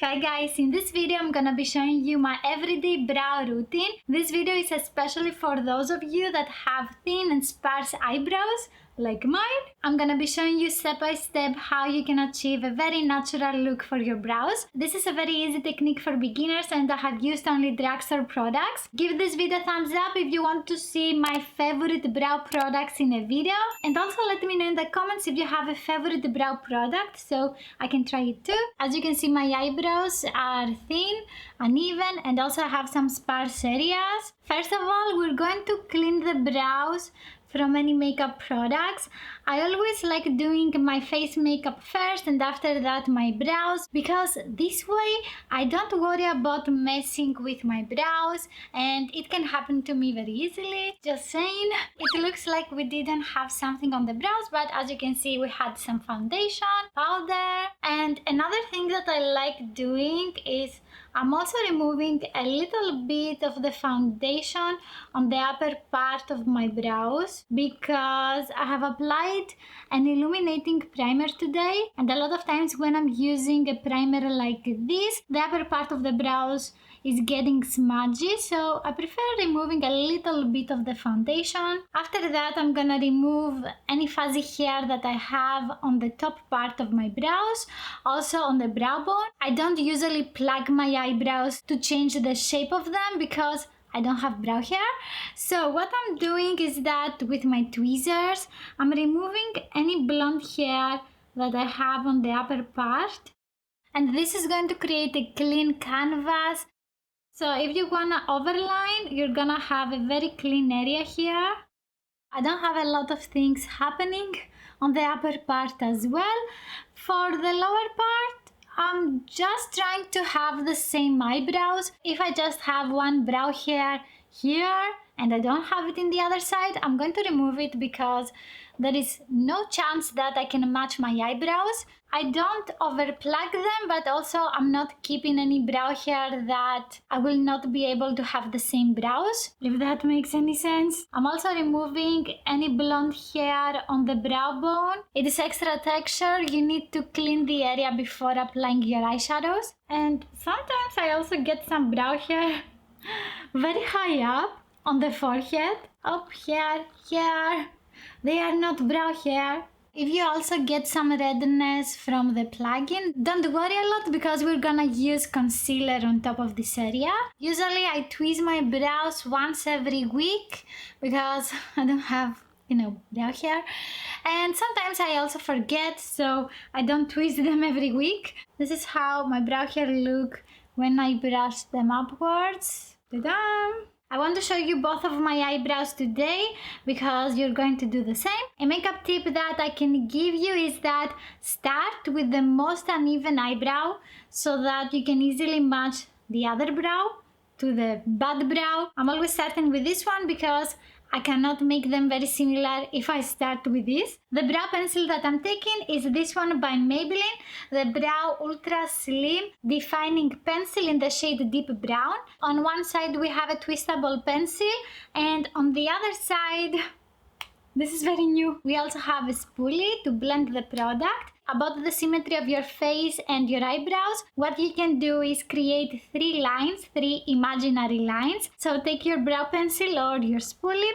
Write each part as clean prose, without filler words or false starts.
Hi guys, in this video I'm gonna be showing you my everyday brow routine. This video is especially for those of you that have thin and sparse eyebrows like mine. I'm gonna be showing you step by step how you can achieve a very natural look for your brows. This is a very easy technique for beginners and I have used only drugstore products. Give this video a thumbs up if you want to see my favorite brow products in a video, and also let me know in the comments if you have a favorite brow product so I can try it too. As you can see, my eyebrows are thin, uneven, and also I have some sparse areas. First of all, we're going to clean the brows from any makeup products. I always like doing my face makeup first and after that my brows, because this way I don't worry about messing with my brows and it can happen to me very easily. Just saying, it looks like we didn't have something on the brows, but as you can see we had some foundation, powder, and another thing that I like doing is I'm also removing a little bit of the foundation on the upper part of my brows because I have applied an illuminating primer today, and a lot of times when I'm using a primer like this, the upper part of the brows is getting smudgy, so I prefer removing a little bit of the foundation. After that I'm gonna remove any fuzzy hair that I have on the top part of my brows, also on the brow bone. I don't usually plug my eyebrows to change the shape of them because I don't have brow hair. So what I'm doing is that with my tweezers I'm removing any blonde hair that I have on the upper part, and this is going to create a clean canvas. So if you wanna overline, you're gonna have a very clean area here. I don't have a lot of things happening on the upper part as well. For the lower part, I'm just trying to have the same eyebrows. If I just have one brow hair here and I don't have it in the other side, I'm going to remove it because there is no chance that I can match my eyebrows. I don't overplug them, but also I'm not keeping any brow hair that I will not be able to have the same brows, if that makes any sense. I'm also removing any blonde hair on the brow bone. It is extra texture. You need to clean the area before applying your eyeshadows. And sometimes I also get some brow hair very high up on the forehead. Up here. They are not brow hair. If you also get some redness from the plugging, don't worry a lot because we're gonna use concealer on top of this area. Usually I tweeze my brows once every week because I don't have, brow hair. And sometimes I also forget, so I don't tweeze them every week. This is how my brow hair look when I brush them upwards. Ta-da! I want to show you both of my eyebrows today because you're going to do the same. A makeup tip that I can give you is that start with the most uneven eyebrow so that you can easily match the other brow to the bad brow. I'm always starting with this one because I cannot make them very similar if I start with this. The brow pencil that I'm taking is this one by Maybelline, the Brow Ultra Slim Defining Pencil in the shade Deep Brown. On one side we have a twistable pencil, and on the other side, this is very new, we also have a spoolie to blend the product. About the symmetry of your face and your eyebrows, what you can do is create three imaginary lines. So take your brow pencil or your spoolie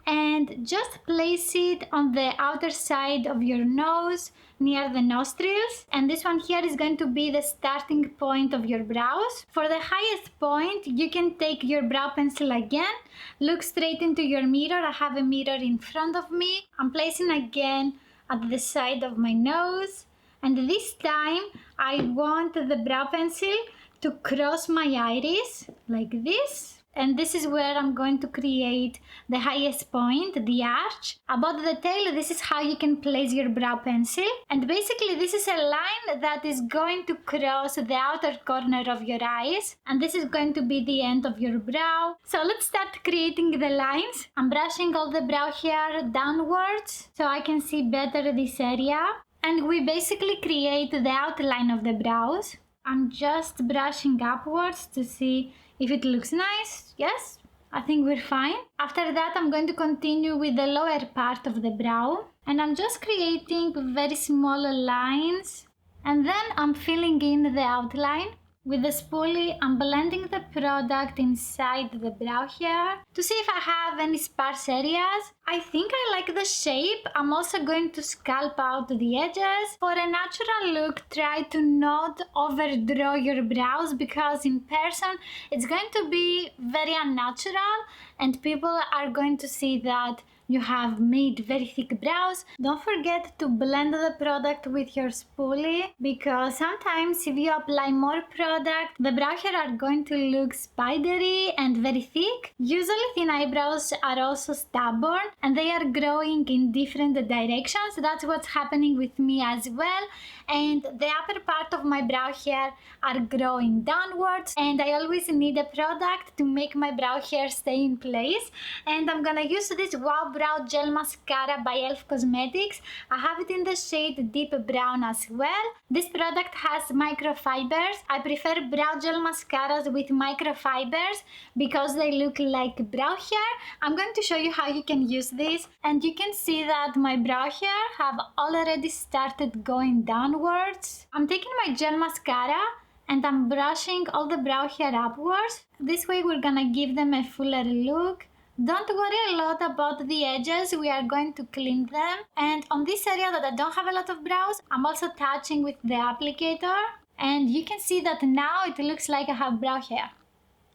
and just place it on the outer side of your nose near the nostrils, and this one here is going to be the starting point of your brows. For the highest point, you can take your brow pencil again, look straight into your mirror. I have a mirror in front of me. I'm placing again at the side of my nose, and this time I want the brow pencil to cross my iris like this, and this is where I'm going to create the highest point, the arch. About the tail, this is how you can place your brow pencil, and basically this is a line that is going to cross the outer corner of your eyes, and this is going to be the end of your brow. So let's start creating the lines. I'm brushing all the brow hair downwards so I can see better this area, and we basically create the outline of the brows. I'm just brushing upwards to see if it looks nice. Yes, I think we're fine. After that I'm going to continue with the lower part of the brow, and I'm just creating very small lines And then I'm filling in the outline. With the spoolie, I'm blending the product inside the brow hair to see if I have any sparse areas. I think I like the shape. I'm also going to sculpt out the edges. For a natural look, try to not overdraw your brows because in person it's going to be very unnatural and people are going to see that you have made very thick brows. Don't forget to blend the product with your spoolie because sometimes if you apply more product, the brow hair are going to look spidery and very thick. Usually thin eyebrows are also stubborn and they are growing in different directions. That's what's happening with me as well. And the upper part of my brow hair are growing downwards and I always need a product to make my brow hair stay in place. And I'm gonna use this Wow Brow Gel Mascara by e.l.f. Cosmetics. I have it in the shade Deep Brown as well. This product has microfibers. I prefer brow gel mascaras with microfibers because they look like brow hair. I'm going to show you how you can use this, and you can see that my brow hair have already started going downwards. I'm taking my gel mascara and I'm brushing all the brow hair upwards. This way we're gonna give them a fuller look. Don't worry a lot about the edges, we are going to clean them. And on this area that I don't have a lot of brows, I'm also touching with the applicator. And you can see that now it looks like I have brow hair.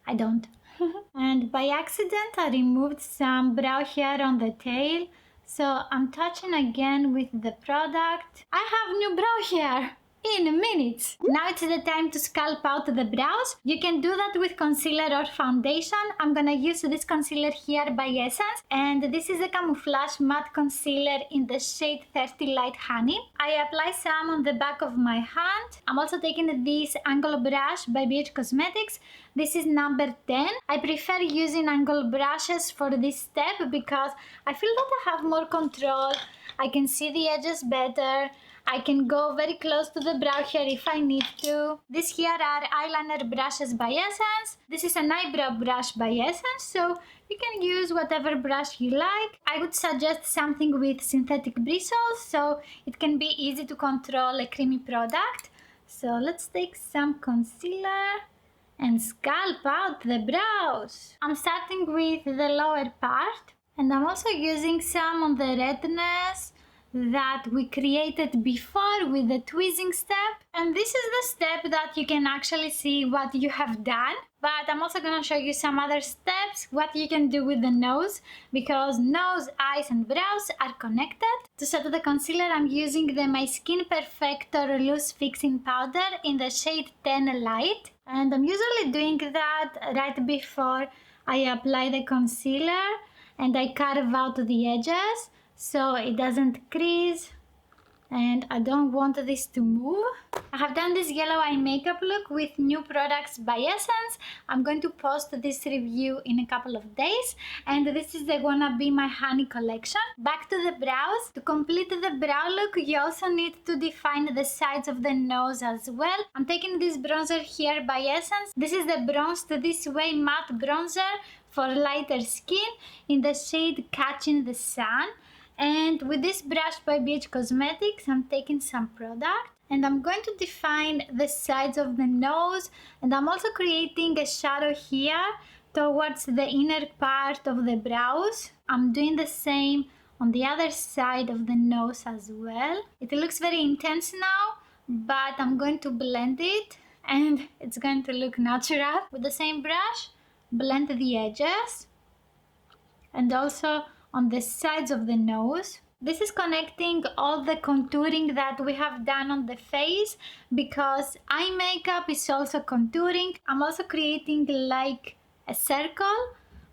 I don't. And by accident I removed some brow hair on the tail. So I'm touching again with the product. I have new brow hair! In minutes. Now it's the time to sculpt out the brows. You can do that with concealer or foundation. I'm gonna use this concealer here by Essence, and this is a camouflage matte concealer in the shade 30 Light Honey. I apply some on the back of my hand. I'm also taking this angle brush by BH Cosmetics. This is number 10. I prefer using angle brushes for this step because I feel that I have more control. I can see the edges better. I can go very close to the brow hair if I need to. These here are eyeliner brushes by Essence. This is an eyebrow brush by Essence, so you can use whatever brush you like. I would suggest something with synthetic bristles so it can be easy to control a creamy product. So let's take some concealer and sculpt out the brows. I'm starting with the lower part and I'm also using some on the redness that we created before with the tweezing step. And this is the step that you can actually see what you have done. But I'm also gonna show you some other steps, what you can do with the nose, because nose, eyes and brows are connected. To set the concealer, I'm using the My Skin Perfector Loose Fixing Powder in the shade 10 Light. And I'm usually doing that right before I apply the concealer and I carve out the edges so it doesn't crease and I don't want this to move. I have done this yellow eye makeup look with new products by Essence. I'm going to post this review in a couple of days, and this is the Wanna Be My Honey collection. Back to the brows. To complete the brow look, you also need to define the sides of the nose as well. I'm taking this bronzer here by Essence. This is the Bronze to This Way matte bronzer for lighter skin in the shade Catching the Sun. And with this brush by BH Cosmetics, I'm taking some product and I'm going to define the sides of the nose, and I'm also creating a shadow here towards the inner part of the brows. I'm doing the same on the other side of the nose as well. It looks very intense now, but I'm going to blend it and it's going to look natural. With the same brush, blend the edges and also on the sides of the nose. This is connecting all the contouring that we have done on the face, because eye makeup is also contouring. I'm also creating like a circle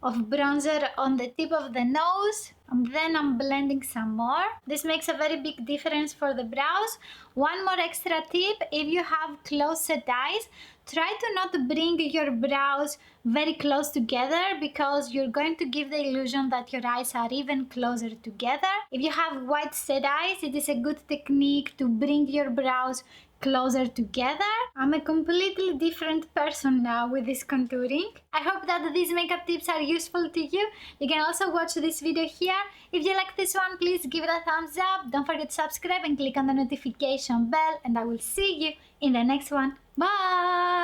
of bronzer on the tip of the nose, and then I'm blending some more. This makes a very big difference for the brows. One more extra tip: if you have close set eyes, try to not bring your brows very close together because you're going to give the illusion that your eyes are even closer together. If you have wide set eyes, it is a good technique to bring your brows closer together. I'm a completely different person now with this contouring. I hope that these makeup tips are useful to you. You can also watch this video here. If you like this one, please give it a thumbs up. Don't forget to subscribe and click on the notification bell, and I will see you in the next one. Bye!